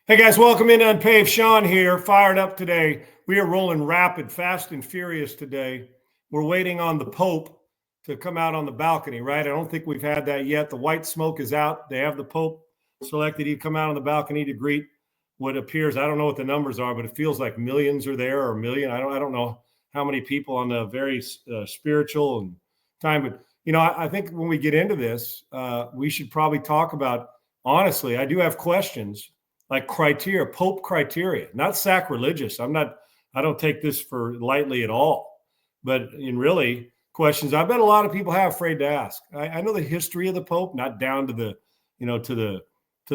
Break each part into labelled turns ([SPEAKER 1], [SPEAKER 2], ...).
[SPEAKER 1] Hey guys, welcome in Unpaved. Sean here, fired up today. We are rolling rapid, fast and furious today. We're waiting on the Pope to come out on the balcony, right? I don't think we've had that yet. The white smoke is out. They have the Pope selected. He'd come out on the balcony to greet what appears, I don't know what the numbers are, but it feels like millions are there, or a million. I don't know how many people on the very spiritual and time. But, I think when we get into this, we should probably talk about, honestly, I do have questions like criteria, Pope criteria, not sacrilegious. I don't take this for lightly at all, but in really questions, I bet a lot of people have afraid to ask. I know the history of the Pope, not down to the, to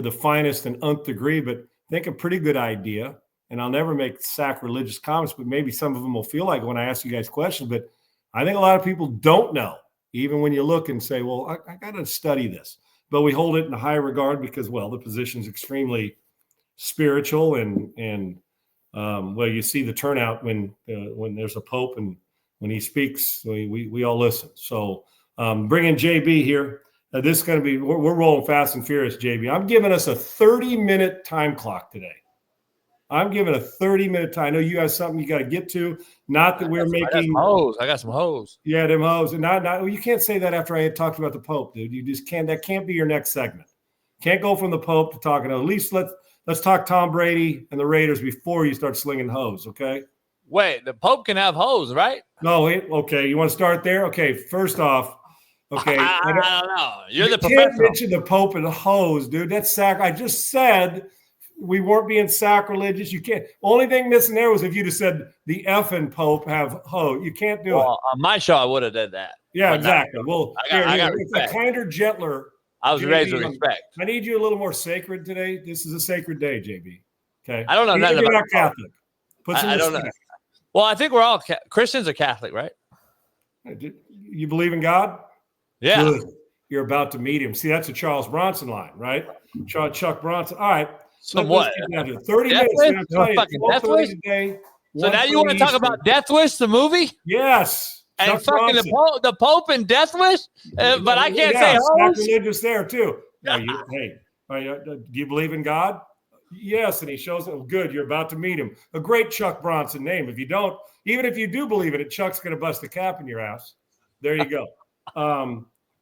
[SPEAKER 1] the finest and nth degree, but I think a pretty good idea. And I'll never make sacrilegious comments, but maybe some of them will feel like when I ask you guys questions, but I think a lot of people don't know, even when you look and say, well, I got to study this, but we hold it in high regard because, well, the position is extremely spiritual and well, you see the turnout when there's a Pope and when he speaks, we all listen. So bring in JB here. This is going to be, we're rolling fast and furious, JB. I'm giving us a 30-minute time clock today. I'm giving a 30-minute time. I know you have something you got to get to. Not that we're making
[SPEAKER 2] hose. I got some hose.
[SPEAKER 1] Yeah, them hose. And not you can't say that after I had talked about the Pope, dude. You just can't. That can't be your next segment. Can't go from the Pope to talking. At least let's talk Tom Brady and the Raiders before you start slinging hose, okay?
[SPEAKER 2] Wait, the Pope can have hose, right?
[SPEAKER 1] No, okay. You want to start there? Okay, first off, okay.
[SPEAKER 2] I don't know. You're the
[SPEAKER 1] professional. You can't
[SPEAKER 2] professional.
[SPEAKER 1] mention the Pope and the hose, dude. That's I just said we weren't being sacrilegious. You can't. Only thing missing there was if you just said the effing Pope have hose. You can't do it.
[SPEAKER 2] On my show, I would have did that.
[SPEAKER 1] Yeah, exactly. Well,
[SPEAKER 2] I got
[SPEAKER 1] it's a kinder, gentler.
[SPEAKER 2] I was raised with respect.
[SPEAKER 1] I need you a little more sacred today. This is a sacred day, JB. Okay.
[SPEAKER 2] I don't know nothing
[SPEAKER 1] You're
[SPEAKER 2] about
[SPEAKER 1] not Catholic. Put some
[SPEAKER 2] I don't know. Well, I think we're all Christians are Catholic, right?
[SPEAKER 1] You believe in God?
[SPEAKER 2] Yeah.
[SPEAKER 1] Good. You're about to meet him. See, that's a Charles Bronson line, right? Chuck Bronson. All right.
[SPEAKER 2] What?
[SPEAKER 1] 30 minutes. I'm telling you,
[SPEAKER 2] Death Wish?
[SPEAKER 1] today,
[SPEAKER 2] so now you want to talk about Death Wish, the movie?
[SPEAKER 1] Yes.
[SPEAKER 2] And Chuck fucking the Pope and Death Wish? But I can't say hose.
[SPEAKER 1] Sacrilegious there, too. Do you believe in God? Yes, and he shows it. Good, you're about to meet him. A great Chuck Bronson name. If you don't, even if you do believe in it, Chuck's going to bust a cap in your ass. There you go.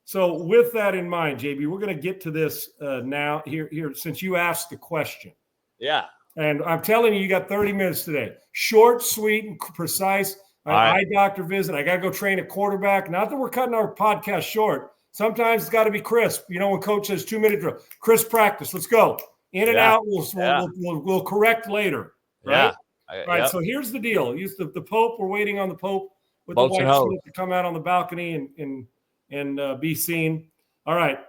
[SPEAKER 1] So with that in mind, JB, we're going to get to this now here since you asked the question.
[SPEAKER 2] Yeah.
[SPEAKER 1] And I'm telling you, you got 30 minutes today. Short, sweet, and precise. Eye doctor visit. I got to go train a quarterback. Not that we're cutting our podcast short. Sometimes it's got to be crisp. When coach says 2-minute drill, crisp practice. Let's go. In and out. We'll correct later. Right?
[SPEAKER 2] Yeah.
[SPEAKER 1] All right. So here's the deal. Use the Pope. We're waiting on the Pope with the white smoke to come out on the balcony and be seen. All right.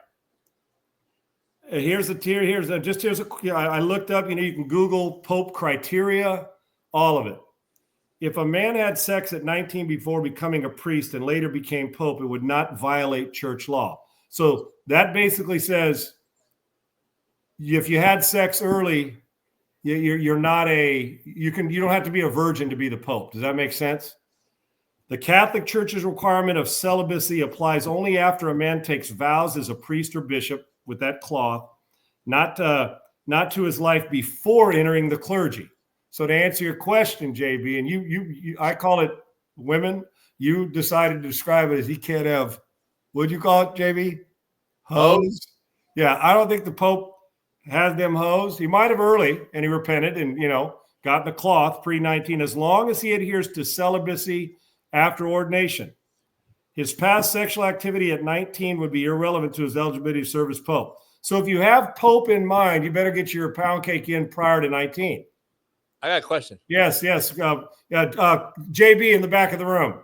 [SPEAKER 1] Here's a tier. I looked up. You can Google Pope criteria. All of it. If a man had sex at 19 before becoming a priest and later became Pope, it would not violate church law. So that basically says if you had sex early, you're not you don't have to be a virgin to be the Pope. Does that make sense? The Catholic Church's requirement of celibacy applies only after a man takes vows as a priest or bishop with that cloth, not to his life before entering the clergy. So to answer your question, JB, and you I call it women. You decided to describe it as he can't have. What'd you call it, JB? Hose. Yeah, I don't think the Pope has them hose. He might have early, and he repented, and got the cloth pre-19. As long as he adheres to celibacy after ordination, his past sexual activity at 19 would be irrelevant to his eligibility to serve as Pope. So if you have Pope in mind, you better get your pound cake in prior to 19.
[SPEAKER 2] I got a question.
[SPEAKER 1] Yes. JB in the back of the room.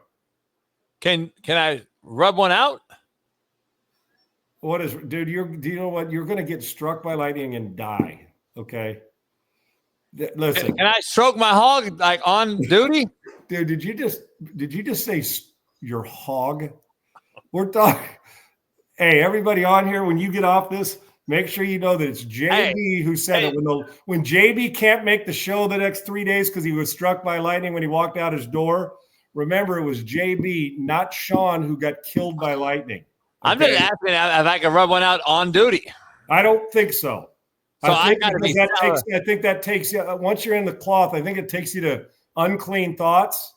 [SPEAKER 2] Can I rub one out?
[SPEAKER 1] What is, dude? Do you know what? You're going to get struck by lightning and die. Okay. Listen.
[SPEAKER 2] Can I stroke my hog like on duty?
[SPEAKER 1] Dude, did you just say your hog? We're talking. Hey, everybody on here, when you get off this, make sure you know that it's JB who said it. When JB can't make the show the next 3 days because he was struck by lightning when he walked out his door, remember it was JB, not Sean, who got killed by lightning. Okay?
[SPEAKER 2] I'm just asking if I can rub one out on duty.
[SPEAKER 1] I don't think so.
[SPEAKER 2] So
[SPEAKER 1] I think
[SPEAKER 2] gotta
[SPEAKER 1] because
[SPEAKER 2] be
[SPEAKER 1] I think that takes you once you're in the cloth. I think it takes you to unclean thoughts,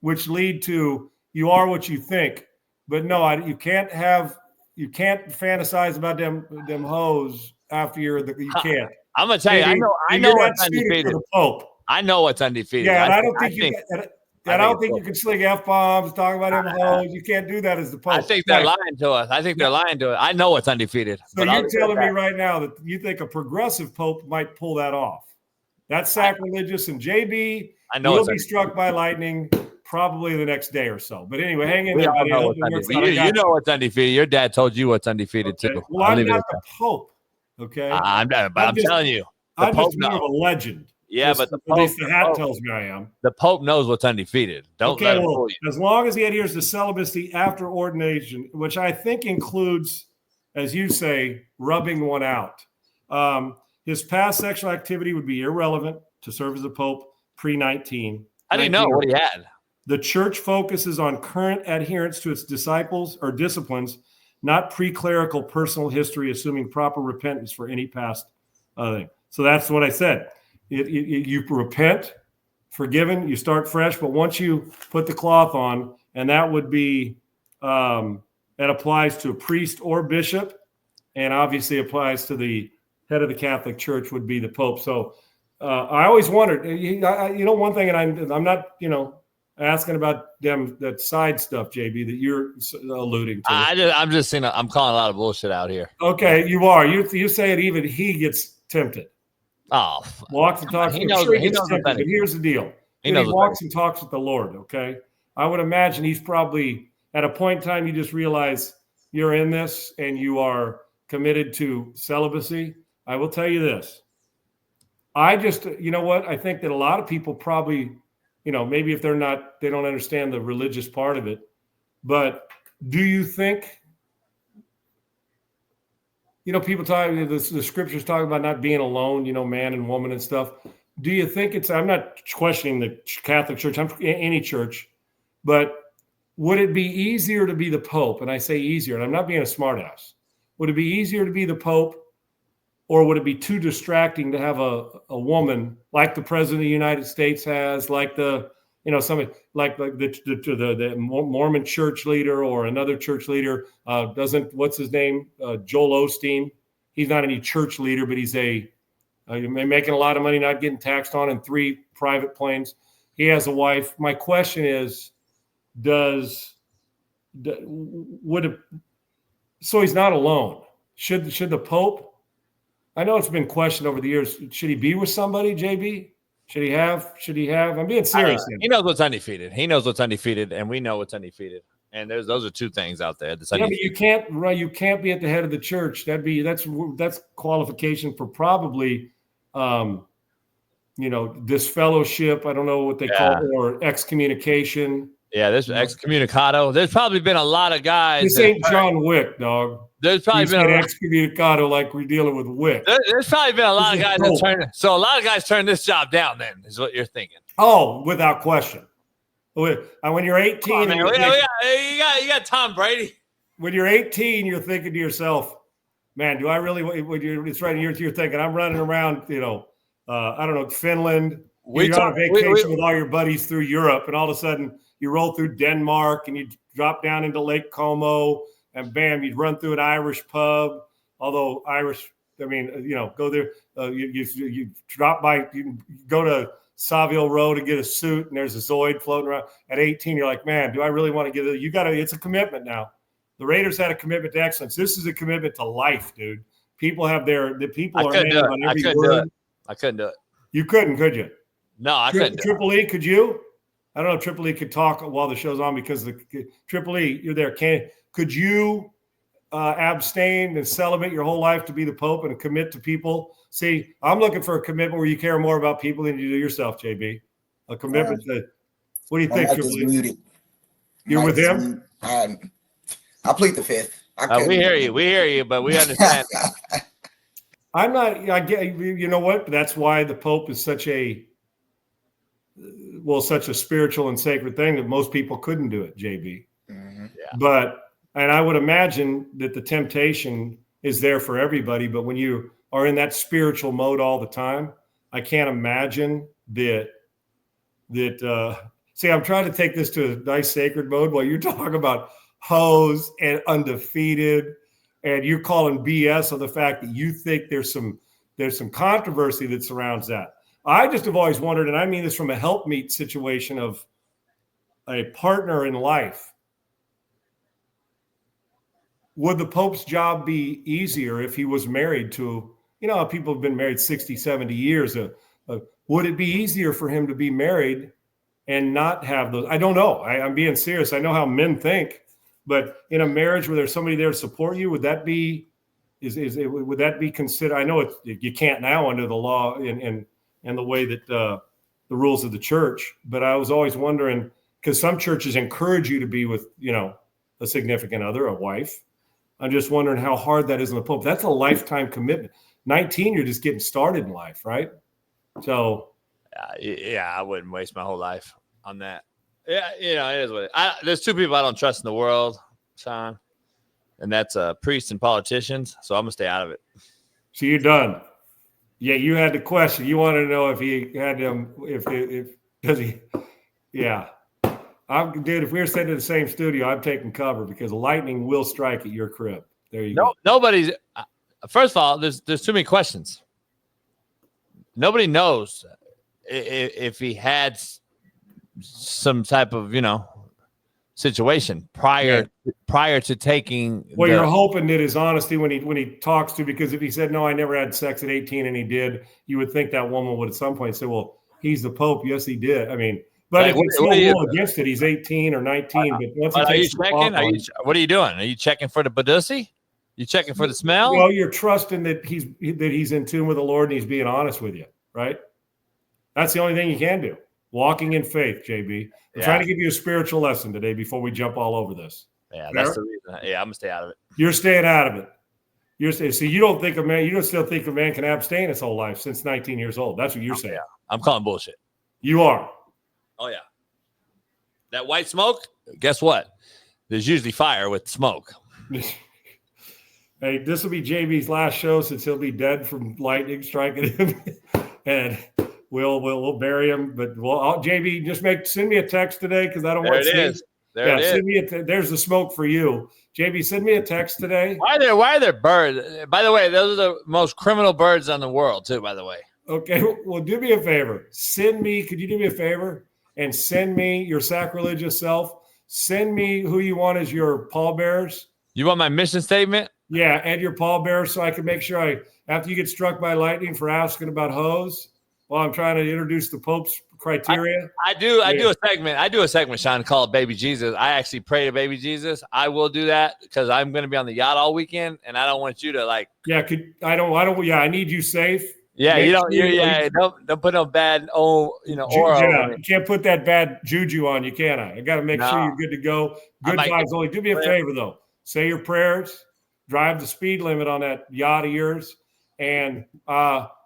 [SPEAKER 1] which lead to you are what you think. But no, you can't fantasize about them hoes after you can't.
[SPEAKER 2] I'm gonna tell you, I know
[SPEAKER 1] you're not
[SPEAKER 2] what's
[SPEAKER 1] suited
[SPEAKER 2] undefeated.
[SPEAKER 1] for the Pope.
[SPEAKER 2] I know what's undefeated.
[SPEAKER 1] Yeah, and I don't think
[SPEAKER 2] think
[SPEAKER 1] you can sling F-bombs, talk about them hoes. You can't do that as the Pope.
[SPEAKER 2] I think they're lying to us. I think they're lying to us. I know what's undefeated.
[SPEAKER 1] So you're telling me right now that you think a progressive Pope might pull that off? That's sacrilegious, and JB will be struck by lightning probably the next day or so. But anyway, hang in there, buddy.
[SPEAKER 2] You know what's undefeated. Your dad told you what's undefeated too.
[SPEAKER 1] Well, I'm not the Pope. Okay,
[SPEAKER 2] I'm telling you,
[SPEAKER 1] I'm just more of a legend.
[SPEAKER 2] Yeah, but
[SPEAKER 1] at least the hat tells me I am.
[SPEAKER 2] The Pope knows what's undefeated. Don't let him fool you.
[SPEAKER 1] As long as he adheres to celibacy after ordination, which I think includes, as you say, rubbing one out. His past sexual activity would be irrelevant to serve as a Pope pre-19.
[SPEAKER 2] How do you know what he had?
[SPEAKER 1] The church focuses on current adherence to its disciples or disciplines, not pre-clerical personal history, assuming proper repentance for any past thing. So that's what I said. You repent, forgiven, you start fresh. But once you put the cloth on, and that would be, that applies to a priest or bishop, and obviously applies to the head of the Catholic Church would be the Pope. So I always wondered, one thing, and I'm not, asking about that side stuff, JB, that you're alluding to.
[SPEAKER 2] I'm just saying, I'm calling a lot of bullshit out here.
[SPEAKER 1] Okay, you are. You say it. Even he gets tempted.
[SPEAKER 2] Oh,
[SPEAKER 1] walks and talks.
[SPEAKER 2] He knows
[SPEAKER 1] tempted, but here's the deal. He walks and talks with the Lord. Okay, I would imagine he's probably at a point in time you just realize you're in this and you are committed to celibacy. I will tell you this. I just, I think that a lot of people probably, maybe if they don't understand the religious part of it, but do you think, people talk, the scriptures talk about not being alone, man and woman and stuff. Do you think I'm not questioning the Catholic Church, any church, but would it be easier to be the Pope? And I say easier, and I'm not being a smartass. Would it be easier to be the Pope, or would it be too distracting to have a woman like the President of the United States has, like somebody like the Mormon church leader or another church leader what's his name? Joel Osteen. He's not any church leader, but he's making a lot of money, not getting taxed on in 3 private planes. He has a wife. My question is, so he's not alone. Should the Pope? I know it's been questioned over the years. Should he be with somebody, JB? Should he have? I'm being serious.
[SPEAKER 2] He knows what's undefeated. He knows what's undefeated, and we know what's undefeated. And those are 2 things out there. But
[SPEAKER 1] you can't be at the head of the church. That's qualification for probably, disfellowship. I don't know what they call it, or excommunication.
[SPEAKER 2] Yeah, there's excommunicado. There's probably been a lot of guys.
[SPEAKER 1] This ain't John Wick, dog.
[SPEAKER 2] There's probably been
[SPEAKER 1] excommunicado like we're dealing with Wick.
[SPEAKER 2] There's probably been a lot of guys that turn. So a lot of guys turn this job down. Then is what you're thinking.
[SPEAKER 1] Oh, without question. When you're 18,
[SPEAKER 2] you got Tom Brady.
[SPEAKER 1] When you're 18, you're thinking to yourself, "Man, do I really?" It's right. You're thinking, "I'm running around, I don't know, Finland. You're on vacation with all your buddies through Europe, and all of a sudden you roll through Denmark and you drop down into Lake Como, and bam, you'd run through an Irish pub. Although Irish, go there. You drop by, you go to Saville Road to get a suit, and there's a Zoid floating around. At 18, you're like, man, do I really want to get it? It's a commitment now. The Raiders had a commitment to excellence. This is a commitment to life, dude. People have the people are named on every word.
[SPEAKER 2] I couldn't do it.
[SPEAKER 1] You couldn't, could you?
[SPEAKER 2] No, I couldn't.
[SPEAKER 1] Triple E, could you? I don't know if Triple E could talk while the show's on because the Triple E, you're there. Could you abstain and celibate your whole life to be the Pope and commit to people? See, I'm looking for a commitment where you care more about people than you do yourself, JB. A commitment to, what do you think, Triple E? You're with him?
[SPEAKER 3] I'll plead the 5th.
[SPEAKER 1] We hear you, but we understand. I'm not, I get, you know what? That's why the Pope is such a spiritual and sacred thing that most people couldn't do it, JB.
[SPEAKER 3] Mm-hmm.
[SPEAKER 1] Yeah. And I would imagine that the temptation is there for everybody. But when are in that spiritual mode all the time. I can't imagine that. See, I'm trying to take this to a nice sacred mode while you're talking about hoes and undefeated, and you're calling BS on the fact that you think there's some controversy that surrounds that. I just have always wondered, and I mean this from a helpmeet situation of a partner in life. Would the Pope's job be easier if he was married to, people have been married 60, 70 years. Would it be easier for him to be married and not have those? I don't know. I'm being serious. I know how men think, but in a marriage where there's somebody there to support you, would that be considered? I know you can't now under the law and the way that the rules of the church, but I was always wondering, because some churches encourage you to be with, a significant other, a wife. I'm just wondering how hard that is on the Pope. That's a lifetime commitment. 19, you're just getting started in life, right? So,
[SPEAKER 2] I wouldn't waste my whole life on that. Yeah, it is what there's two people I don't trust in the world, Sean, and that's priests and politicians. So I'm gonna stay out of it.
[SPEAKER 1] So you're done. Yeah, you had the question. You wanted to know if he had them. Does he? Yeah. Dude, if we were sitting in the same studio, I'm taking cover because lightning will strike at your crib. There you go.
[SPEAKER 2] Nobody's. First of all, there's too many questions. Nobody knows if he had some type of situation prior to taking.
[SPEAKER 1] Well, you're hoping that his honesty when he talks to, because if he said no, I never had sex at 18 and he did, you would think that woman would at some point say, well, he's the Pope. Yes, he did. I mean. But if it's no rule against it, he's 18 or 19. But once
[SPEAKER 2] are you checking? What are you doing? Are you checking for the badussy? You checking for the smell?
[SPEAKER 1] Well, you're trusting that he's in tune with the Lord and he's being honest with you, right? That's the only thing you can do. Walking in faith, JB. I'm trying to give you a spiritual lesson today before we jump all over this.
[SPEAKER 2] Yeah, that's the reason. Yeah, I'm gonna stay out of it.
[SPEAKER 1] You're staying out of it. So you don't think a man? You don't still think a man can abstain his whole life since 19 years old? That's what you're saying.
[SPEAKER 2] Yeah, I'm calling bullshit.
[SPEAKER 1] You are.
[SPEAKER 2] Oh, yeah. That white smoke, guess what? There's usually fire with smoke.
[SPEAKER 1] Hey, this will be JB's last show since he'll be dead from lightning striking him. And we'll bury him. But JB, just send me a text today because I don't want to see it.
[SPEAKER 2] There it
[SPEAKER 1] send is. There's the smoke for you. JB, send me a text today.
[SPEAKER 2] Why are there birds? By the way, those are the most criminal birds on the world, too, by the way.
[SPEAKER 1] Okay, well, do me a favor. Could you do me a favor? And send me your sacrilegious self. Send me who you want as your pallbearers.
[SPEAKER 2] You want my mission statement?
[SPEAKER 1] Yeah, and your pallbearers so I can make sure after you get struck by lightning for asking about hose, while I'm trying to introduce the Pope's criteria.
[SPEAKER 2] I do a segment. I do a segment, Sean, called Baby Jesus. I actually pray to Baby Jesus. I will do that because I'm going to be on the yacht all weekend, and I don't want you to I need you safe. Yeah, don't put no bad aura.
[SPEAKER 1] You can't put that bad juju on you, can I? I got to make sure you're good to go. Good vibes only. Do me a favor though. Say your prayers. Drive the speed limit on that yacht of yours, and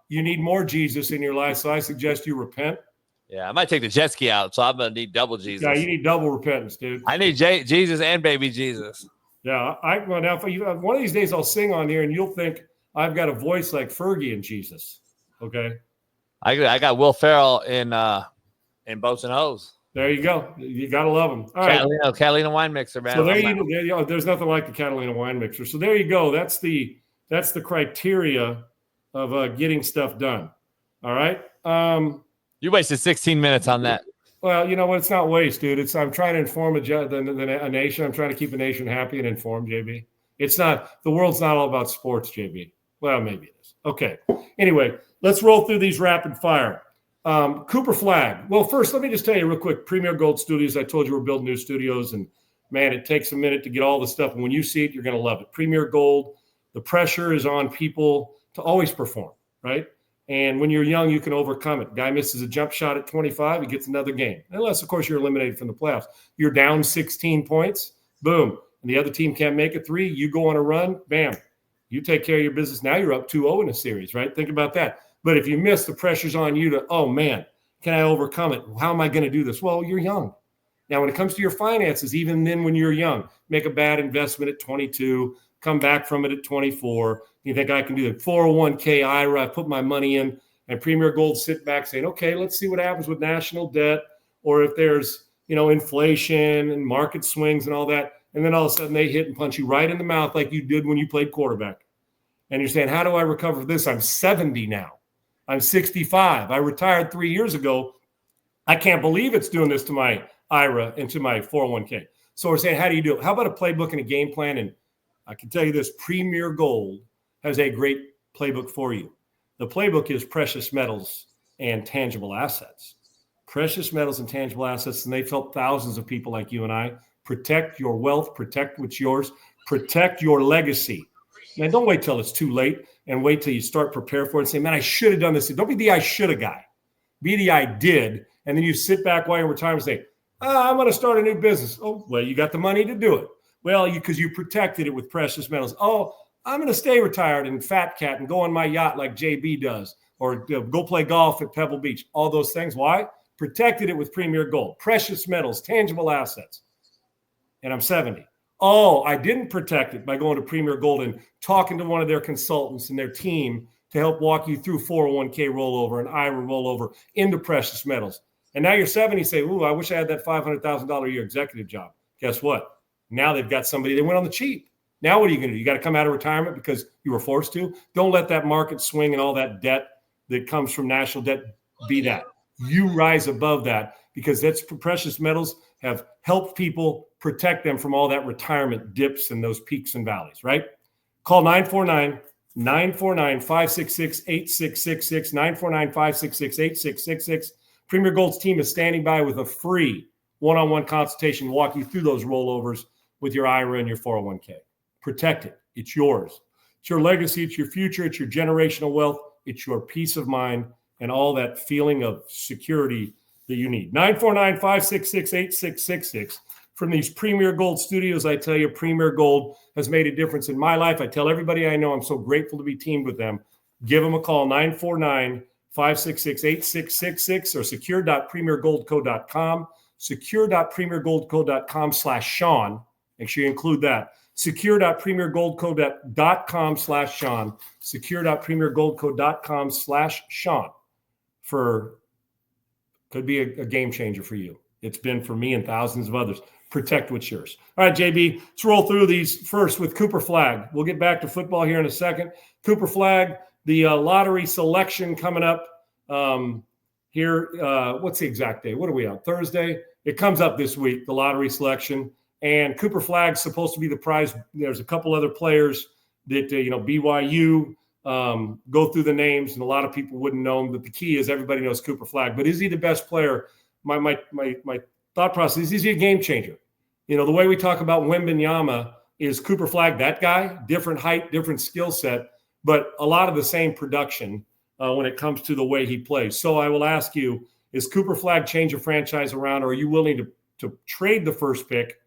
[SPEAKER 1] you need more Jesus in your life. So I suggest you repent.
[SPEAKER 2] Yeah, I might take the jet ski out, so I'm gonna need double Jesus.
[SPEAKER 1] Yeah, you need double repentance, dude.
[SPEAKER 2] I need Jesus and Baby now
[SPEAKER 1] one of these days I'll sing on here, and you'll think I've got a voice like Fergie and Jesus. Okay.
[SPEAKER 2] I got Will Ferrell in Boats and Hoes.
[SPEAKER 1] There you go. You gotta love them. All right.
[SPEAKER 2] Catalina wine mixer, man.
[SPEAKER 1] So there's nothing like the Catalina wine mixer. So there you go. That's the criteria of getting stuff done. All right.
[SPEAKER 2] You wasted 16 minutes on that.
[SPEAKER 1] Well, you know what? It's not waste, dude. I'm trying to inform a nation. I'm trying to keep a nation happy and informed, JB. It's not, the world's not all about sports, JB. Well, maybe it is. Okay. Anyway, let's roll through these rapid fire. Cooper Flag. Well, first, let me just tell you real quick. Premier Gold Studios, I told you we're building new studios, and man, it takes a minute to get all the stuff. And when you see it, you're going to love it. Premier Gold, the pressure is on people to always perform, right? And when you're young, you can overcome it. Guy misses a jump shot at 25, he gets another game. Unless, of course, you're eliminated from the playoffs. You're down 16 points, boom. And the other team can't make a three. You go on a run, bam. You take care of your business. Now you're up 2-0 in a series, right? Think about that. But if you miss, the pressure's on you to, oh, man, can I overcome it? How am I going to do this? Well, you're young. Now, when it comes to your finances, even then when you're young, make a bad investment at 22, come back from it at 24. You think I can do the 401k IRA? I put my money in, and Premier Gold sit back saying, okay, let's see what happens with national debt, or if there's, inflation and market swings and all that. And then all of a sudden they hit and punch you right in the mouth like you did when you played quarterback. And you're saying, how do I recover from this? I'm 70 now. I'm 65. I retired 3 years ago. I can't believe it's doing this to my IRA and to my 401k. So we're saying, how do you do it? How about a playbook and a game plan? And I can tell you this, Premier Gold has a great playbook for you. The playbook is precious metals and tangible assets. Precious metals and tangible assets, and they've helped thousands of people like you and I. Protect your wealth, protect what's yours, protect your legacy. Man, don't wait till it's too late and wait till you start prepare for it and say, man, I should have done this. Don't be the I should have guy. Be the I did. And then you sit back while you're in retirement and say, I'm going to start a new business. Oh, well, you got the money to do it. Well, because you protected it with precious metals. Oh, I'm going to stay retired and fat cat and go on my yacht like JB does, or go play golf at Pebble Beach. All those things. Why? Protected it with Premier Gold, precious metals, tangible assets. And I'm 70. Oh, I didn't protect it by going to Premier Gold and talking to one of their consultants and their team to help walk you through 401k rollover and IRA rollover into precious metals. And now you're 70, say, ooh, I wish I had that $500,000 a year executive job. Guess what? Now they've got somebody, they went on the cheap. Now what are you going to do? You got to come out of retirement because you were forced to? Don't let that market swing and all that debt that comes from national debt be that. You rise above that because that's precious metals have helped people protect them from all that retirement dips and those peaks and valleys, right? Call 949-566-8666, 949-566-8666. Premier Gold's team is standing by with a free one-on-one consultation, walk you through those rollovers with your IRA and your 401k. Protect it. It's yours. It's your legacy. It's your future. It's your generational wealth. It's your peace of mind and all that feeling of security that you need. 949-566-8666. From these Premier Gold studios, I tell you, Premier Gold has made a difference in my life. I tell everybody I know I'm so grateful to be teamed with them. Give them a call, 949-566-8666 or secure.premiergoldco.com, secure.premiergoldco.com/Sean. Make sure you include that. secure.premiergoldco.com/Sean, secure.premiergoldco.com/Sean. Could be a game changer for you. It's been for me and thousands of others. Protect what's yours. All right, JB, let's roll through these first with Cooper Flag. We'll get back to football here in a second. Cooper Flag, the lottery selection coming up here. What's the exact day? What are we on? Thursday? It comes up this week, the lottery selection. And Cooper Flag's supposed to be the prize. There's a couple other players that, BYU, go through the names, and a lot of people wouldn't know him. But the key is everybody knows Cooper Flag. But is he the best player? My thought process is he a game changer? The way we talk about Wembanyama, is Cooper Flag that guy? Different height, different skill set, but a lot of the same production when it comes to the way he plays. So I will ask you, is Cooper Flag change a franchise around, or are you willing to trade the first pick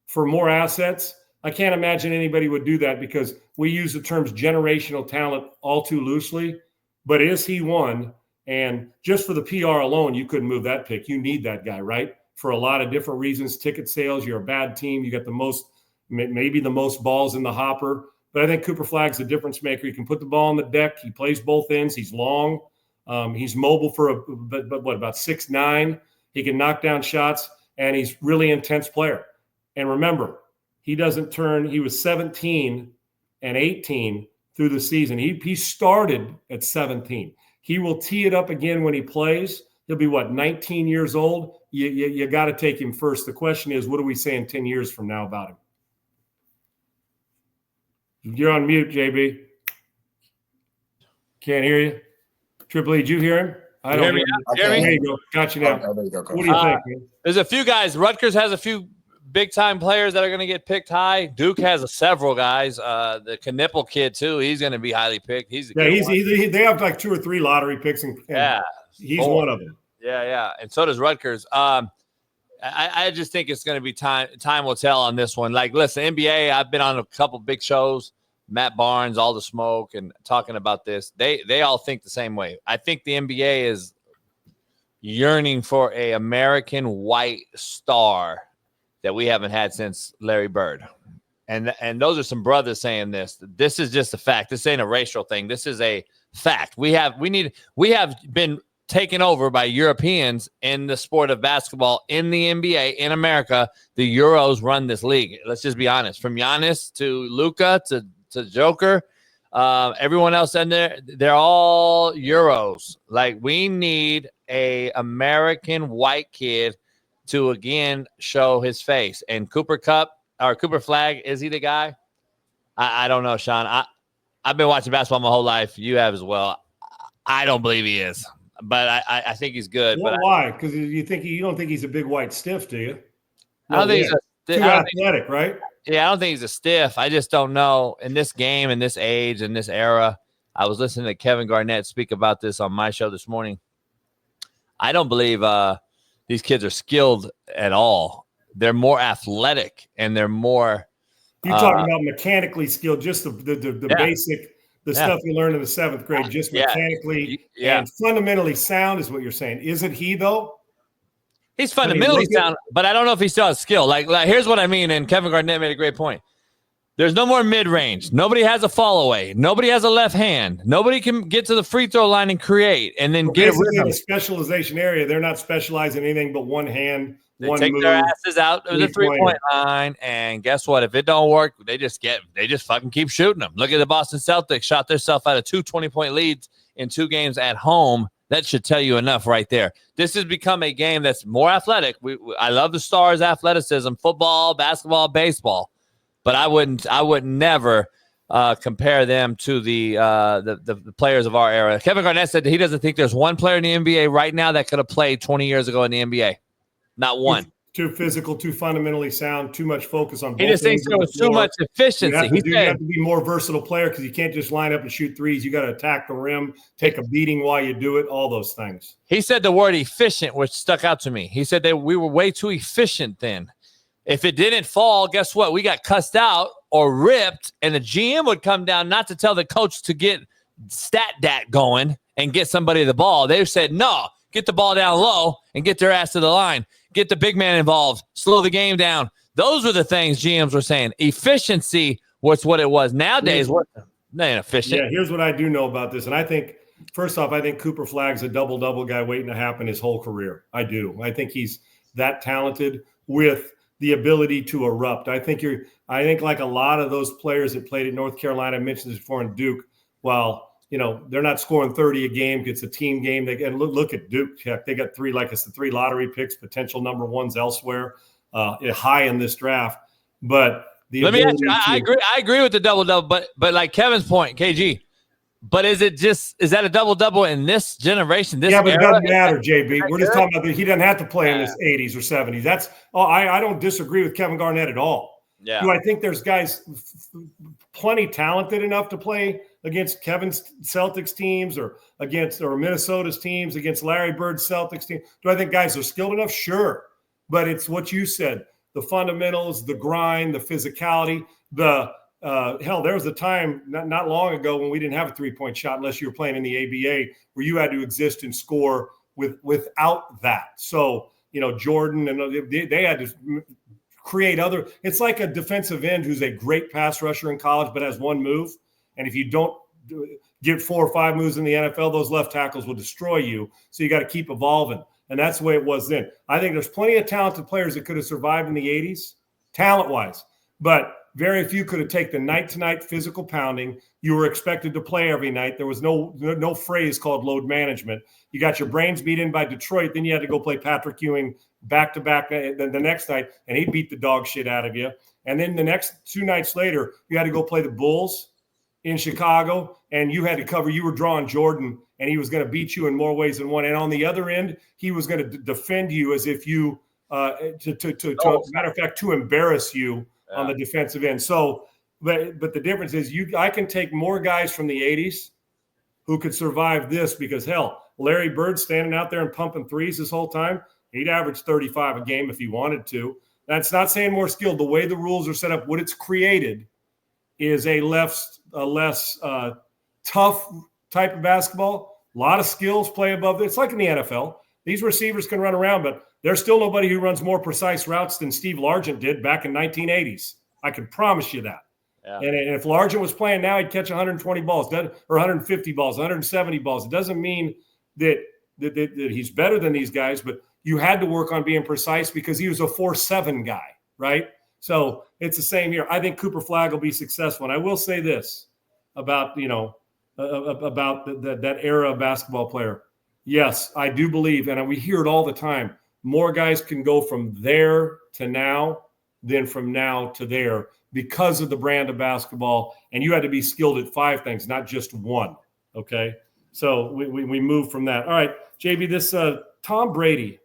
[SPEAKER 1] for more assets? I can't imagine anybody would do that because we use the terms generational talent all too loosely. But is he one? And just for the PR alone, you couldn't move that pick. You need that guy, right? For a lot of different reasons, ticket sales, you're a bad team. You got maybe the most balls in the hopper. But I think Cooper Flag's a difference maker. He can put the ball on the deck. He plays both ends. He's long. He's mobile for about 6'9". He can knock down shots, and he's really intense player. And remember, he was 17 and 18 through the season. He started at 17. He will tee it up again when he plays. He'll be 19 years old? You got to take him first. The question is, what are we saying 10 years from now about him? You're on mute, JB. Can't hear you. Triple E, did you hear him? I don't hear me. There you go. Got you now.
[SPEAKER 3] Okay, there you go,
[SPEAKER 1] what do you think, man?
[SPEAKER 2] There's a few guys. Rutgers has a few big-time players that are going to get picked high. Duke has several guys. The Knipple kid, too, he's going to be highly picked. They
[SPEAKER 1] have like 2 or 3 lottery picks, and he's one of them.
[SPEAKER 2] Yeah. And so does Rutgers. I just think it's going to be time. Time will tell on this one. Like, listen, NBA, I've been on a couple big shows, Matt Barnes, All the Smoke, and talking about this. They all think the same way. I think the NBA is yearning for a American white star that we haven't had since Larry Bird. And those are some brothers saying this. This is just a fact. This ain't a racial thing. This is a fact. We have been taken over by Europeans in the sport of basketball in the NBA in America. The Euros run this league. Let's just be honest. From Giannis to Luka to Joker, everyone else in there, they're all Euros. Like, we need a American white kid to again show his face. And Cooper Flag, is he the guy? I don't know, Sean. I've been watching basketball my whole life. You have as well. I don't believe he is, but I think he's good.
[SPEAKER 1] Well,
[SPEAKER 2] but
[SPEAKER 1] why? Because you don't think he's a big white stiff, do you?
[SPEAKER 2] No, I don't think he's
[SPEAKER 1] too athletic, right?
[SPEAKER 2] Yeah, I don't think he's a stiff. I just don't know. In this game, in this age, in this era, I was listening to Kevin Garnett speak about this on my show this morning. I don't believe these kids are skilled at all. They're more athletic and they're more.
[SPEAKER 1] You're talking about mechanically skilled, just the basic, stuff you learned in the 7th grade, just mechanically and fundamentally sound is what you're saying. Isn't he, though?
[SPEAKER 2] He's fundamentally sound, but I don't know if he still has skill. Like here's what I mean, and Kevin Garnett made a great point. There's no more mid-range. Nobody has a fall away. Nobody has a left hand. Nobody can get to the free throw line and create and then get a rhythm.
[SPEAKER 1] In a specialization area, they're not specializing anything but one hand.
[SPEAKER 2] They take their asses out of the three-point line, and guess what? If it don't work, they just fucking keep shooting them. Look at the Boston Celtics, shot themselves out of 2 20-point leads in 2 games at home. That should tell you enough right there. This has become a game that's more athletic. I love the Stars' athleticism, football, basketball, baseball, but I would never compare them to the players of our era. Kevin Garnett said that he doesn't think there's one player in the NBA right now that could have played 20 years ago in the NBA. Not one.
[SPEAKER 1] Too physical, too fundamentally sound, too much focus on both.
[SPEAKER 2] He just thinks there was too much efficiency.
[SPEAKER 1] You have to be more versatile player because you can't just line up and shoot threes. You got to attack the rim, take a beating while you do it, all those things.
[SPEAKER 2] He said the word efficient, which stuck out to me. He said that we were way too efficient then. If it didn't fall, guess what? We got cussed out or ripped, and the GM would come down not to tell the coach to get stat going and get somebody the ball. They said, no, get the ball down low and get their ass to the line. Get the big man involved. Slow the game down. Those were the things GMs were saying. Efficiency was what it was. Nowadays, they ain't efficient.
[SPEAKER 1] Yeah, here's what I do know about this. And I think, first off, I think Cooper Flag's a double-double guy waiting to happen his whole career. I do. I think he's that talented with the ability to erupt. I think like a lot of those players that played at North Carolina, I mentioned this before, in Duke, while they're not scoring 30 a game. It's a team game. Look at Duke. Heck, they got 3 lottery picks, potential number ones elsewhere, high in this draft. But
[SPEAKER 2] let me ask you, I agree with the double-double, but like Kevin's point, KG, but is that a double-double in this generation? But
[SPEAKER 1] it doesn't matter, JB. We're just talking about he doesn't have to play in his 80s or 70s. I don't disagree with Kevin Garnett at all.
[SPEAKER 2] Yeah.
[SPEAKER 1] Do I think there's guys plenty talented enough to play against Kevin's Celtics teams or Minnesota's teams, against Larry Bird's Celtics team? Do I think guys are skilled enough? Sure. But it's what you said, the fundamentals, the grind, the physicality, there was a time not long ago when we didn't have a 3-point shot unless you were playing in the ABA, where you had to exist and score without that. So, Jordan, and they had to create it's like a defensive end who's a great pass rusher in college but has one move. And if you don't get 4 or 5 moves in the NFL, those left tackles will destroy you. So you got to keep evolving. And that's the way it was then. I think there's plenty of talented players that could have survived in the 80s, talent-wise. But very few could have taken the night-to-night physical pounding. You were expected to play every night. There was no phrase called load management. You got your brains beat in by Detroit. Then you had to go play Patrick Ewing back-to-back the next night, and he beat the dog shit out of you. And then the next 2 nights later, you had to go play the Bulls in Chicago, and you had to cover. You were drawing Jordan, and he was going to beat you in more ways than one. And on the other end, he was going to defend you as if you, matter of fact, to embarrass you on the defensive end. So, but the difference is I can take more guys from the 80s who could survive this because, hell, Larry Bird standing out there and pumping threes this whole time, he'd average 35 a game if he wanted to. That's not saying more skilled. The way the rules are set up, what it's created is a less tough type of basketball. A lot of skills play above it. It's like in the NFL. These receivers can run around, but there's still nobody who runs more precise routes than Steve Largent did back in 1980s. I can promise you that.
[SPEAKER 2] Yeah.
[SPEAKER 1] And if Largent was playing now, he'd catch 120 balls, or 150 balls, 170 balls. It doesn't mean that he's better than these guys, but you had to work on being precise because he was a 4.7 guy, right? So it's the same here. I think Cooper Flagg will be successful. And I will say this about, about that era of basketball player. Yes, I do believe, and we hear it all the time, more guys can go from there to now than from now to there because of the brand of basketball. And you had to be skilled at 5 things, not just one. Okay. So we move from that. All right, JB, this Tom Brady,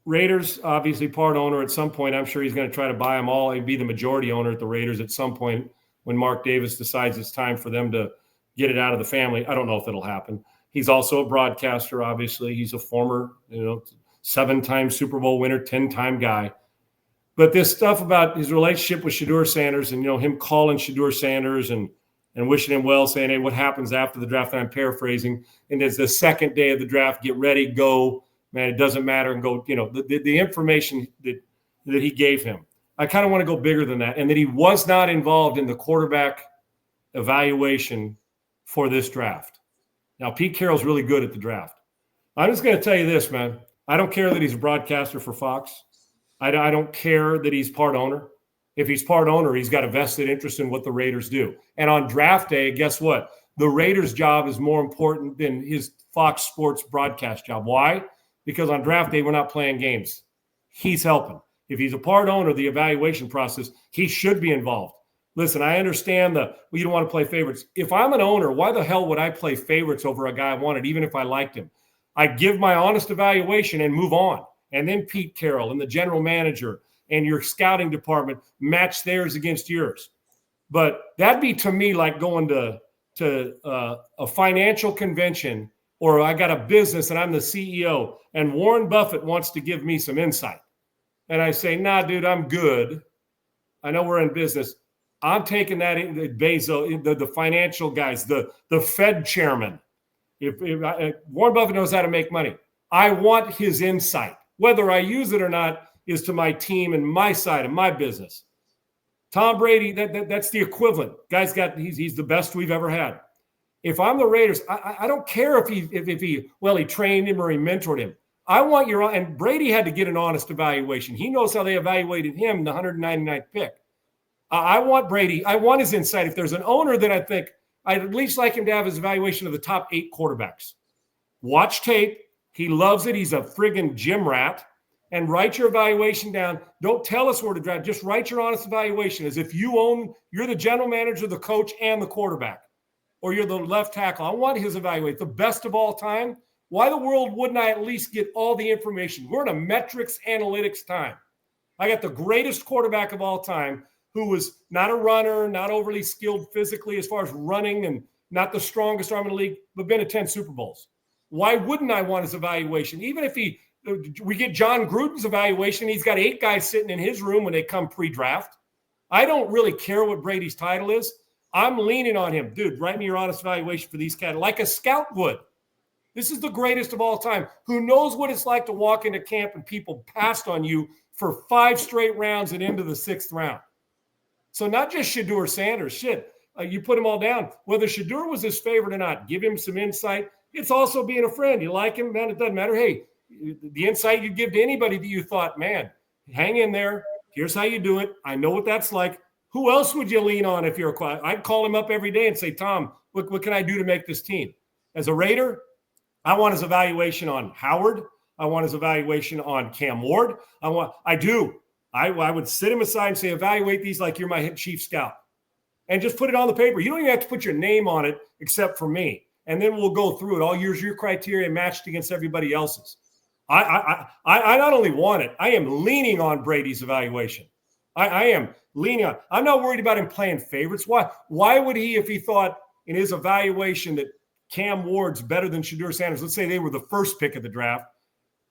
[SPEAKER 1] Raiders, obviously part owner at some point. I'm sure he's going to try to buy them all and be the majority owner at the Raiders at some point when Mark Davis decides it's time for them to get it out of the family. I don't know if it'll happen. He's also a broadcaster, obviously. He's a former, 7-time Super Bowl winner, 10-time guy. But this stuff about his relationship with Shedeur Sanders and, him calling Shedeur Sanders and wishing him well, saying, hey, what happens after the draft? And I'm paraphrasing. And it's the second day of the draft, get ready, go. Man, it doesn't matter. And go, the information that he gave him. I kind of want to go bigger than that. And that he was not involved in the quarterback evaluation for this draft. Now, Pete Carroll's really good at the draft. I'm just going to tell you this, man. I don't care that he's a broadcaster for Fox. I don't care that he's part owner. If he's part owner, he's got a vested interest in what the Raiders do. And on draft day, guess what? The Raiders' job is more important than his Fox Sports broadcast job. Why? Because on draft day, we're not playing games. He's helping. If he's a part owner of the evaluation process, he should be involved. Listen, I understand you don't want to play favorites. If I'm an owner, why the hell would I play favorites over a guy I wanted, even if I liked him? I give my honest evaluation and move on. And then Pete Carroll and the general manager and your scouting department match theirs against yours. But that'd be to me like going to a financial convention, or I got a business and I'm the CEO and Warren Buffett wants to give me some insight. And I say, nah, dude, I'm good. I know we're in business. I'm taking that in Bezos, the financial guys, the Fed chairman. If Warren Buffett knows how to make money, I want his insight. Whether I use it or not is to my team and my side of my business. Tom Brady, that's the equivalent. Guy's he's the best we've ever had. If I'm the Raiders, I don't care if he trained him or he mentored him. I want and Brady had to get an honest evaluation. He knows how they evaluated him, the 199th pick. I want Brady. I want his insight. If there's an owner, then I think I'd at least like him to have his evaluation of the top 8 quarterbacks. Watch tape. He loves it. He's a friggin' gym rat. And write your evaluation down. Don't tell us where to draft. Just write your honest evaluation as if you're the general manager, the coach, and the quarterback. Or you're the left tackle. I want his evaluation. The best of all time. Why the world wouldn't I at least get all the information? We're in a metrics analytics time. I got the greatest quarterback of all time who was not a runner, not overly skilled physically as far as running, and not the strongest arm in the league, but been to 10 Super Bowls. Why wouldn't I want his evaluation? Even if we get John Gruden's evaluation, he's got 8 guys sitting in his room when they come pre-draft. I don't really care what Brady's title is. I'm leaning on him. Dude, write me your honest evaluation for these cats, like a scout would. This is the greatest of all time. Who knows what it's like to walk into camp and people passed on you for 5 straight rounds and into the 6th round. So not just Shedeur Sanders. You put them all down. Whether Shedeur was his favorite or not, give him some insight. It's also being a friend. You like him, man, it doesn't matter. Hey, the insight you give to anybody that you thought, man, hang in there. Here's how you do it. I know what that's like. Who else would you lean on if you're a quiet? I'd call him up every day and say, Tom, what can I do to make this team? As a Raider, I want his evaluation on Howard. I want his evaluation on Cam Ward. I would sit him aside and say, evaluate these like you're my head chief scout. And just put it on the paper. You don't even have to put your name on it except for me. And then we'll go through it. All your criteria matched against everybody else's. I not only want it, I am leaning on Brady's evaluation. I am leaning on. I'm not worried about him playing favorites. Why would he, if he thought in his evaluation that Cam Ward's better than Shedeur Sanders, let's say they were the first pick of the draft,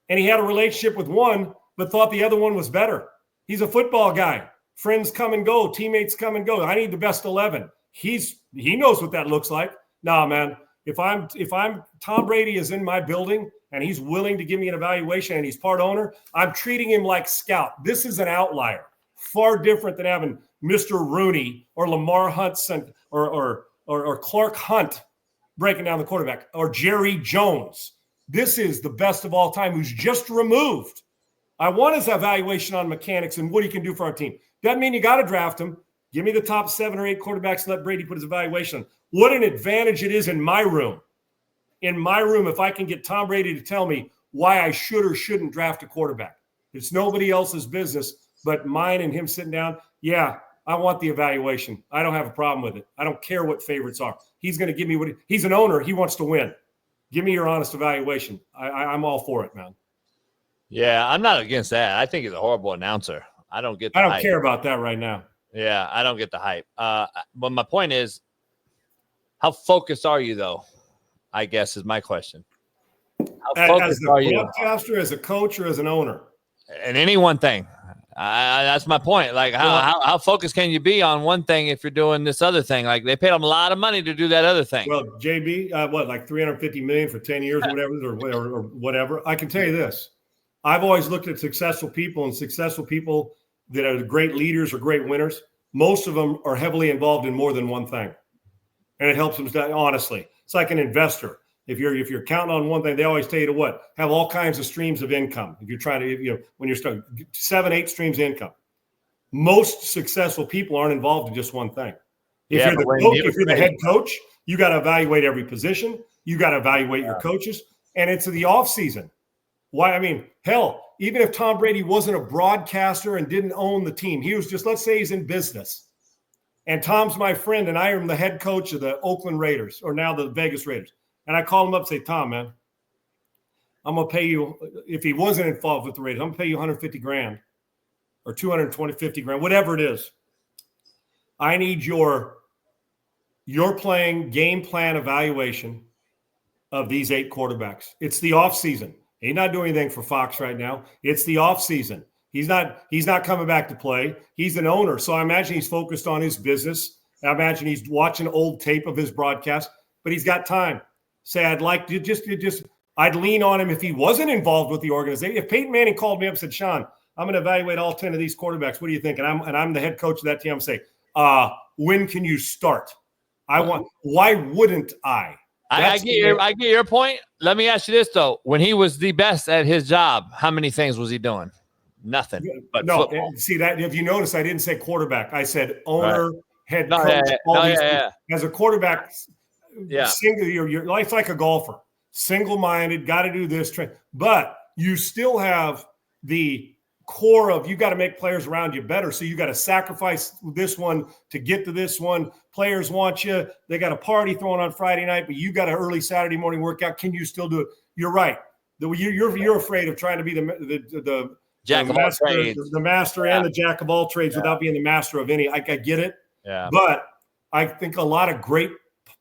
[SPEAKER 1] and he had a relationship with one, but thought the other one was better. He's a football guy. Friends come and go. Teammates come and go. I need the best 11. He knows what that looks like. Nah, man. If I'm Tom Brady is in my building and he's willing to give me an evaluation and he's part owner, I'm treating him like scout. This is an outlier. Far different than having Mr. Rooney or Lamar Hunt or Clark Hunt breaking down the quarterback or Jerry Jones. This is the best of all time who's just removed. I want his evaluation on mechanics and what he can do for our team. Doesn't mean you got to draft him. Give me the top 7 or 8 quarterbacks and let Brady put his evaluation on. What an advantage it is in my room. In my room, if I can get Tom Brady to tell me why I should or shouldn't draft a quarterback. It's nobody else's business but mine and him sitting down. Yeah, I want the evaluation. I don't have a problem with it. I don't care what favorites are. He's going to give me he's an owner. He wants to win. Give me your honest evaluation. I'm all for it, man.
[SPEAKER 2] Yeah, I'm not against that. I think he's a horrible announcer. I don't
[SPEAKER 1] hype. Care about that right now.
[SPEAKER 2] Yeah, I don't get the hype. But my point is, how focused are you, though? I guess is my question. How focused are you?
[SPEAKER 1] As a broadcaster, as a coach, or as an owner?
[SPEAKER 2] In any one thing. That's my point. Like, how focused can you be on one thing if you're doing this other thing? Like, they paid him a lot of money to do that other thing.
[SPEAKER 1] Well, JB, like $350 million for 10 years or whatever. I can tell you this. I've always looked at successful people that are great leaders or great winners. Most of them are heavily involved in more than one thing. And it helps them, honestly. It's like an investor. If you're counting on one thing, they always tell you to have all kinds of streams of income. If you're trying to, when you're starting 7, 8 streams of income, most successful people aren't involved in just one thing. If you're the head coach, you got to evaluate every position. You got to evaluate your coaches, and it's the off season. Why? I mean, hell, even if Tom Brady wasn't a broadcaster and didn't own the team, he was just, let's say he's in business. And Tom's my friend, and I am the head coach of the Oakland Raiders, or now the Vegas Raiders. And I call him up and say, Tom, man, I'm going to pay you, if he wasn't involved with the Raiders, I'm going to pay you $150,000 or $250,000, whatever it is. I need your playing game plan evaluation of these 8 quarterbacks. It's the offseason. He's not doing anything for Fox right now. It's the offseason. He's not coming back to play. He's an owner. So I imagine he's focused on his business. I imagine he's watching old tape of his broadcast, but he's got time. Say, I'd like to I'd lean on him if he wasn't involved with the organization. If Peyton Manning called me up and said, Sean, I'm going to evaluate all 10 of these quarterbacks. What do you think? And I'm the head coach of that team. I'm say, when can you start? Why wouldn't I?
[SPEAKER 2] I get your point. Let me ask you this, though. When he was the best at his job, how many things was he doing? Nothing. But
[SPEAKER 1] no,
[SPEAKER 2] football.
[SPEAKER 1] See that if you notice, I didn't say quarterback. I said owner, head coach. As a quarterback, single, your life's like a golfer. Single-minded, got to do this. But you still have the core of you got to make players around you better. So you got to sacrifice this one to get to this one. Players want you. They got a party thrown on Friday night, but you got an early Saturday morning workout. Can you still do it? You're right. You're afraid of trying to be the
[SPEAKER 2] jack of all trades,
[SPEAKER 1] the master and the jack of all trades without being the master of any. I get it.
[SPEAKER 2] Yeah.
[SPEAKER 1] But I think a lot of great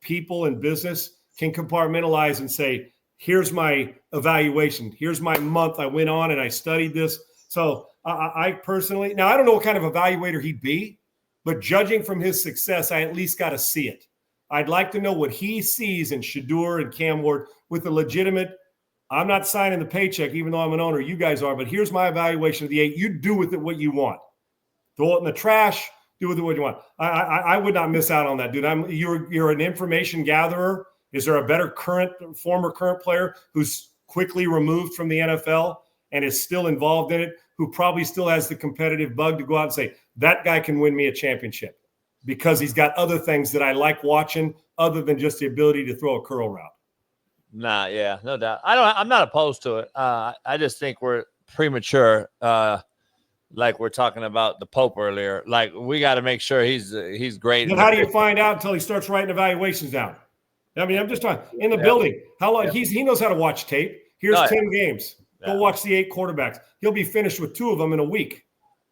[SPEAKER 1] people in business can compartmentalize and say, here's my evaluation. Here's my month. I went on and I studied this. So I personally, now I don't know what kind of evaluator he'd be, but judging from his success, I at least got to see it. I'd like to know what he sees in Shador and Cam Ward with a legitimate, I'm not signing the paycheck, even though I'm an owner, you guys are, but here's my evaluation of the 8. You do with it what you want. Throw it in the trash, do with it what you want. I would not miss out on that, dude. You're an information gatherer. Is there a better former current player who's quickly removed from the NFL and is still involved in it, who probably still has the competitive bug to go out and say, that guy can win me a championship because he's got other things that I like watching other than just the ability to throw a curl route?
[SPEAKER 2] Nah, yeah, no doubt. I'm not opposed to it. I just think we're premature. Like we're talking about the Pope earlier. Like we got to make sure he's great.
[SPEAKER 1] But how do you find out until he starts writing evaluations down? I mean, I'm just talking in the building. How long he knows how to watch tape. Here's 10 games. Go watch the 8 quarterbacks. He'll be finished with 2 of them in a week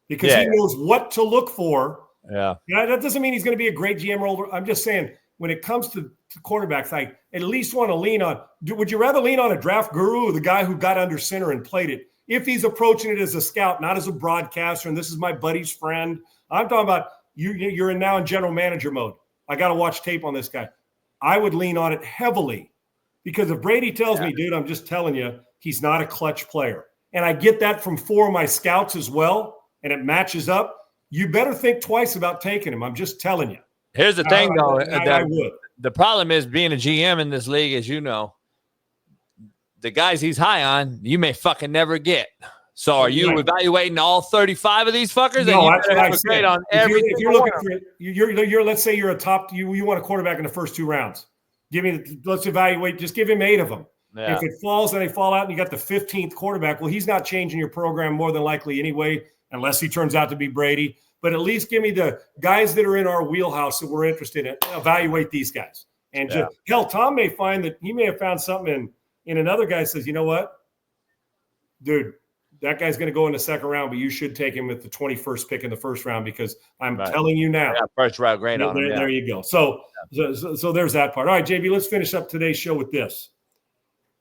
[SPEAKER 1] because he knows what to look for.
[SPEAKER 2] Yeah.
[SPEAKER 1] That doesn't mean he's going to be a great GM role. I'm just saying when it comes to quarterbacks, I at least want to lean on. Would you rather lean on a draft guru or the guy who got under center and played it? If he's approaching it as a scout, not as a broadcaster, and this is my buddy's friend. I'm talking about you're now in general manager mode. I got to watch tape on this guy. I would lean on it heavily because if Brady tells me, dude, I'm just telling you, he's not a clutch player. And I get that from 4 of my scouts as well, and it matches up. you better think twice about taking him. I'm just telling you.
[SPEAKER 2] Here's the thing, though.
[SPEAKER 1] I would.
[SPEAKER 2] The problem is being a GM in this league, as you know, the guys he's high on, you may fucking never get. So are you evaluating all 35 of these fuckers?
[SPEAKER 1] No,
[SPEAKER 2] and
[SPEAKER 1] that's what I said.
[SPEAKER 2] On
[SPEAKER 1] if you're looking for you're let's say you're a top, you want a quarterback in the first 2 rounds. Let's evaluate. Just give him 8 of them. Yeah. If it falls and they fall out and you got the 15th quarterback, well, he's not changing your program more than likely anyway, unless he turns out to be Brady. But at least give me the guys that are in our wheelhouse that we're interested in. Evaluate these guys. And hell, Tom may find that he may have found something in another guy says, you know what, dude, that guy's going to go in the second round, but you should take him with the 21st pick in the first round because I'm telling you now.
[SPEAKER 2] Yeah, first round grade on him.
[SPEAKER 1] There you go. So there's that part. All right, JB, let's finish up today's show with this.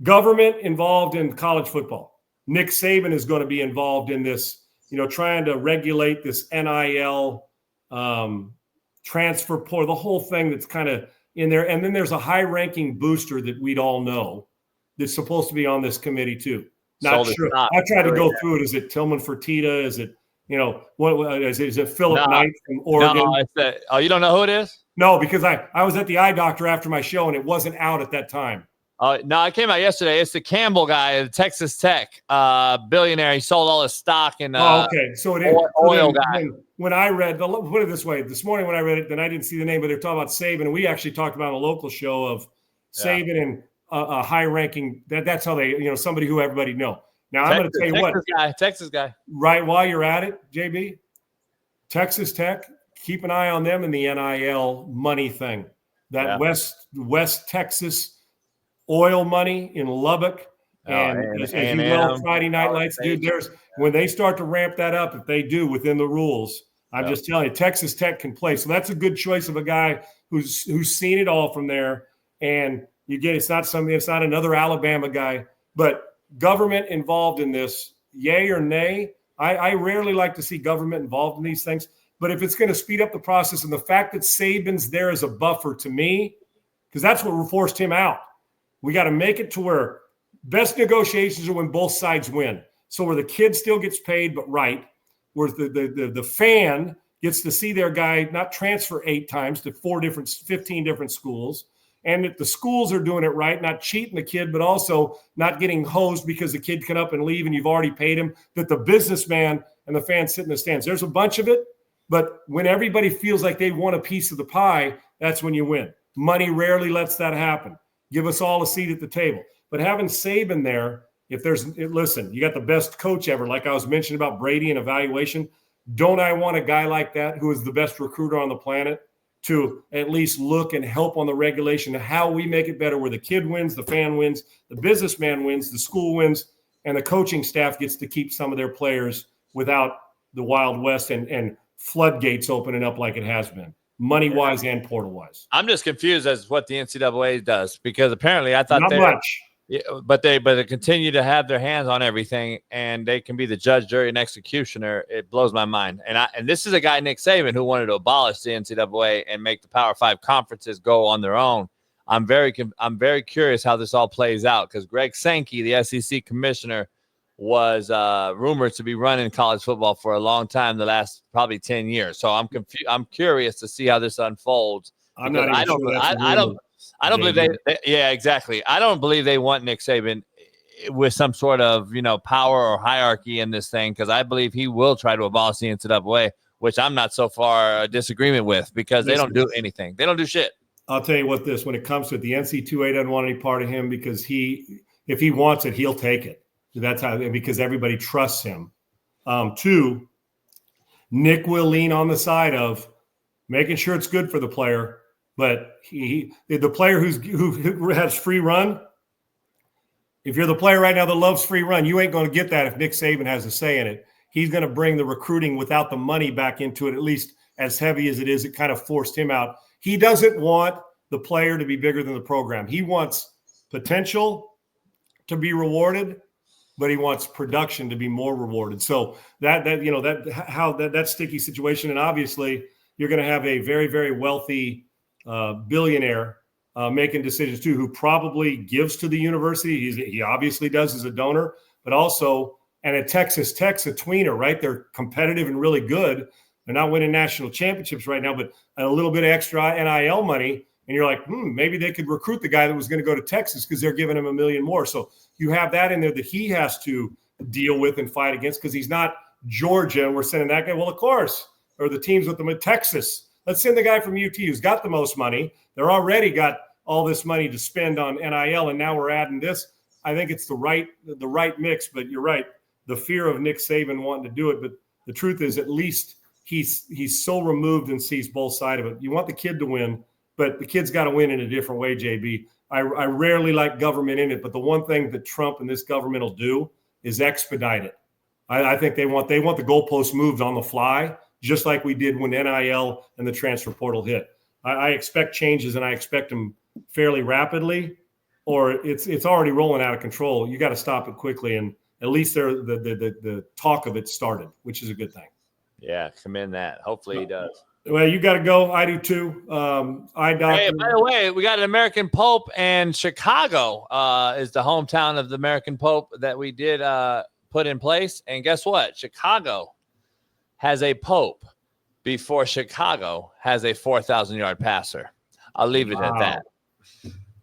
[SPEAKER 1] Government involved in college football. Nick Saban is going to be involved in this, trying to regulate this NIL transfer portal, the whole thing that's kind of in there. And then there's a high-ranking booster that we'd all know that's supposed to be on this committee too. Not sure. I tried to go through it. Is it Tillman Fertitta? Is it, what is it Philip Knight from Oregon?
[SPEAKER 2] No, you don't know who it is?
[SPEAKER 1] No, because I was at the eye doctor after my show and it wasn't out at that time.
[SPEAKER 2] No, it came out yesterday. It's the Campbell guy, the Texas Tech billionaire. He sold all his stock in
[SPEAKER 1] okay. So it is
[SPEAKER 2] oil guy.
[SPEAKER 1] When I read, put it this way, this morning when I read it, then I didn't see the name, but they're talking about Saban. And we actually talked about on a local show of Saban and a high-ranking. That's how they, somebody who everybody know. Now I'm going to tell you
[SPEAKER 2] Texas guy.
[SPEAKER 1] Right while you're at it, JB, Texas Tech. Keep an eye on them in the NIL money thing. That West Texas oil money in Lubbock and as you know, Friday Night Lights, dude. When they start to ramp that up, if they do within the rules, I'm just telling you, Texas Tech can play. So that's a good choice of a guy who's seen it all from there. And you get it's not another Alabama guy, but government involved in this, yay or nay. I rarely like to see government involved in these things, but if it's going to speed up the process, and the fact that Saban's there as a buffer to me, because that's what forced him out. We got to make it to where best negotiations are when both sides win. So where the kid still gets paid, but where the fan gets to see their guy not transfer 8 times to 15 different schools, and that the schools are doing it right, not cheating the kid, but also not getting hosed because the kid can up and leave and you've already paid him, that the businessman and the fans sit in the stands. There's a bunch of it, but when everybody feels like they want a piece of the pie, that's when you win. Money rarely lets that happen. Give us all a seat at the table. But having Saban there, listen, you got the best coach ever, like I was mentioning about Brady and evaluation. Don't I want a guy like that who is the best recruiter on the planet to at least look and help on the regulation of how we make it better, where the kid wins, the fan wins, the businessman wins, the school wins, and the coaching staff gets to keep some of their players without the Wild West and floodgates opening up like it has been, money-wise and portal-wise.
[SPEAKER 2] I'm just confused as what the NCAA does, because apparently I thought
[SPEAKER 1] not much.
[SPEAKER 2] Yeah, but they continue to have their hands on everything, and they can be the judge, jury, and executioner. It blows my mind. And this is a guy, Nick Saban, who wanted to abolish the NCAA and make the Power 5 conferences go on their own. I'm very curious how this all plays out, because Greg Sankey, the SEC commissioner, was rumored to be running college football for a long time, the last probably 10 years. So I'm confused. I'm curious to see how this unfolds.
[SPEAKER 1] I'm not even sure that's
[SPEAKER 2] I don't believe they yeah, exactly. I don't believe they want Nick Saban with some sort of, power or hierarchy in this thing, because I believe he will try to abolish the NCAA, which I'm not so far a disagreement with, because they don't do anything. They don't do shit.
[SPEAKER 1] I'll tell you what, when it comes to the NC2A doesn't want any part of him, because if he wants it, he'll take it. That's how, because everybody trusts him. 2, Nick will lean on the side of making sure it's good for the player. But the player who has free run, if you're the player right now that loves free run, you ain't going to get that if Nick Saban has a say in it. He's going to bring the recruiting without the money back into it, at least as heavy as it is. It kind of forced him out. He doesn't want the player to be bigger than the program. He wants potential to be rewarded, but he wants production to be more rewarded. So that sticky situation, and obviously you're going to have a very, very wealthy billionaire making decisions too, who probably gives to the university. He obviously does as a donor, but also, and at Texas Tech's a tweener, right? They're competitive and really good. They're not winning national championships right now, but a little bit of extra NIL money. And you're like, maybe they could recruit the guy that was going to go to Texas because they're giving him $1 million more. So you have that in there that he has to deal with and fight against because he's not Georgia. And we're sending that guy. Well, of course, or the teams with them at Texas. Let's send the guy from UT who's got the most money. They're already got all this money to spend on NIL, and now we're adding this. I think it's the right mix, but you're right. The fear of Nick Saban wanting to do it, but the truth is at least he's so removed and sees both sides of it. You want the kid to win, but the kid's got to win in a different way, JB. I rarely like government in it, but the one thing that Trump and this government will do is expedite it. I think they want the goalposts moved on the fly, just like we did when NIL and the transfer portal hit. I expect changes, and I expect them fairly rapidly, or it's already rolling out of control. You got to stop it quickly, and at least the talk of it started, which is a good thing.
[SPEAKER 2] Yeah, commend that. Hopefully he does.
[SPEAKER 1] Well, you got to go. I do too.
[SPEAKER 2] Hey, by the way, we got an American Pope, and Chicago is the hometown of the American Pope that we did put in place. And guess what? Chicago has a Pope before Chicago has a 4,000-yard passer. I'll leave it at that.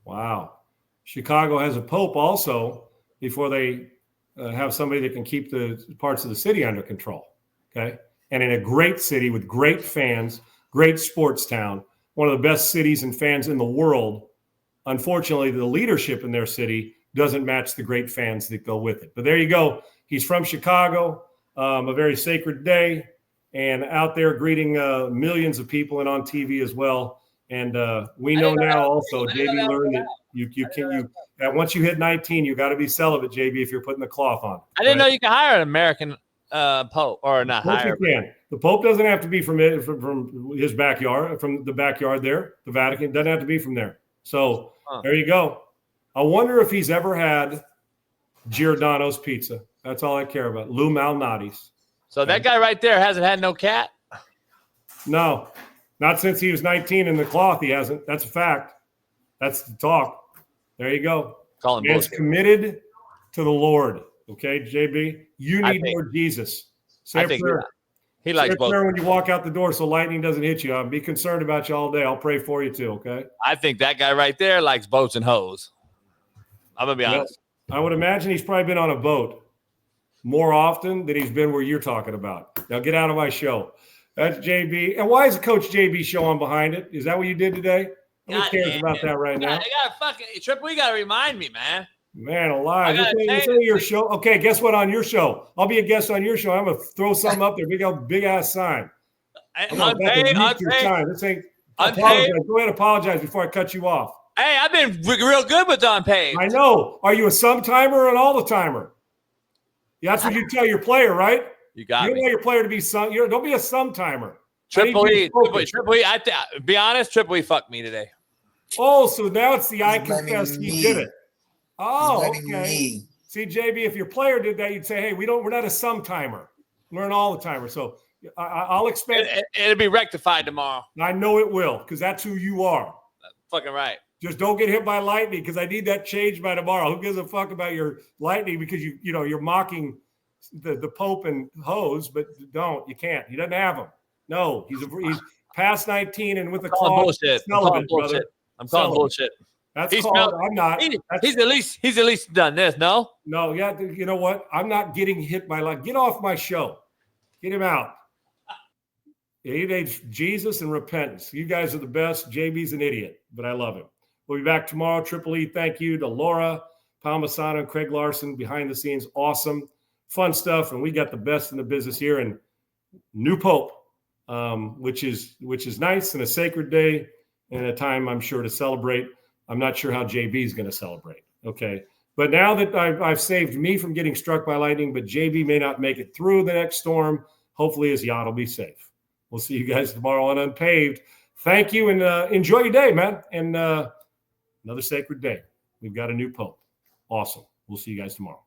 [SPEAKER 1] Wow. Chicago has a Pope also before they have somebody that can keep the parts of the city under control. Okay. And in a great city with great fans, great sports town, one of the best cities and fans in the world. Unfortunately, the leadership in their city doesn't match the great fans that go with it. But there you go. He's from Chicago, a very sacred day, and out there greeting millions of people and on TV as well. And we know now also, JB learned that that once you hit 19, you got to be celibate, JB, if you're putting the cloth on.
[SPEAKER 2] I didn't know you could hire an American Pope or not hire.
[SPEAKER 1] You can. The Pope doesn't have to be from his backyard, from the backyard there. The Vatican doesn't have to be from there. So there you go. I wonder if he's ever had Giordano's pizza. That's all I care about. Lou Malnati's.
[SPEAKER 2] So that guy right there hasn't had no cat?
[SPEAKER 1] No, not since he was 19 in the cloth. He hasn't. That's a fact. That's the talk. There you go. Man's committed to the Lord. Okay, JB, you need more Jesus. Say a prayer.
[SPEAKER 2] He likes both.
[SPEAKER 1] When you walk out the door so lightning doesn't hit you. I'll be concerned about you all day. I'll pray for you too, okay?
[SPEAKER 2] I think that guy right there likes boats and hoes. I'm going to be honest.
[SPEAKER 1] I would imagine he's probably been on a boat more often than he's been where you're talking about. Now get out of my show. That's JB. And why is the Coach JB show on behind it? Is that what you did today? Who cares about that right now?
[SPEAKER 2] I got to fucking Triple. You got to remind me, man.
[SPEAKER 1] Man alive. This ain't your show. Okay, guess what on your show? I'll be a guest on your show. I'm going to throw something up there. Big ass sign.
[SPEAKER 2] Unpaid.
[SPEAKER 1] This ain't apologize. Go ahead and apologize before I cut you off.
[SPEAKER 2] Hey, I've been real good with unpaid.
[SPEAKER 1] I know. Are you a sometimer or an all-the-timer? That's what you tell your player, right?
[SPEAKER 2] You got me.
[SPEAKER 1] You don't want your player to be don't be a sometimer.
[SPEAKER 2] Triple E. Be honest, Triple E fucked me today.
[SPEAKER 1] Oh, so now it's the I confess he did it. Oh, okay. See, JB, if your player did that, you'd say, "Hey, we're not a sometimer. We're an all-the-timer." So I'll expect
[SPEAKER 2] it'll be rectified tomorrow.
[SPEAKER 1] I know it will, because that's who you are.
[SPEAKER 2] That's fucking right.
[SPEAKER 1] Just don't get hit by lightning, because I need that changed by tomorrow. Who gives a fuck about your lightning? Because you're mocking the Pope and hose, but you can't. He doesn't have them. No, he's past 19 and with the claw.
[SPEAKER 2] Bullshit. I'm calling bullshit.
[SPEAKER 1] That's called. I'm not.
[SPEAKER 2] He's at least done this. No.
[SPEAKER 1] Yeah. You know what? I'm not getting hit by lightning. Get off my show. Get him out. He needs Jesus and repentance. You guys are the best. JB's an idiot, but I love him. We'll be back tomorrow. Triple E, thank you to Laura Palmisano and Craig Larson behind the scenes. Awesome, fun stuff, and we got the best in the business here. And new Pope, which is nice and a sacred day and a time I'm sure to celebrate. I'm not sure how JB is going to celebrate. Okay, but now that I've saved me from getting struck by lightning, but JB may not make it through the next storm. Hopefully his yacht will be safe. We'll see you guys tomorrow on Unpaved. Thank you, and enjoy your day, man. And another sacred day. We've got a new Pope. Awesome. We'll see you guys tomorrow.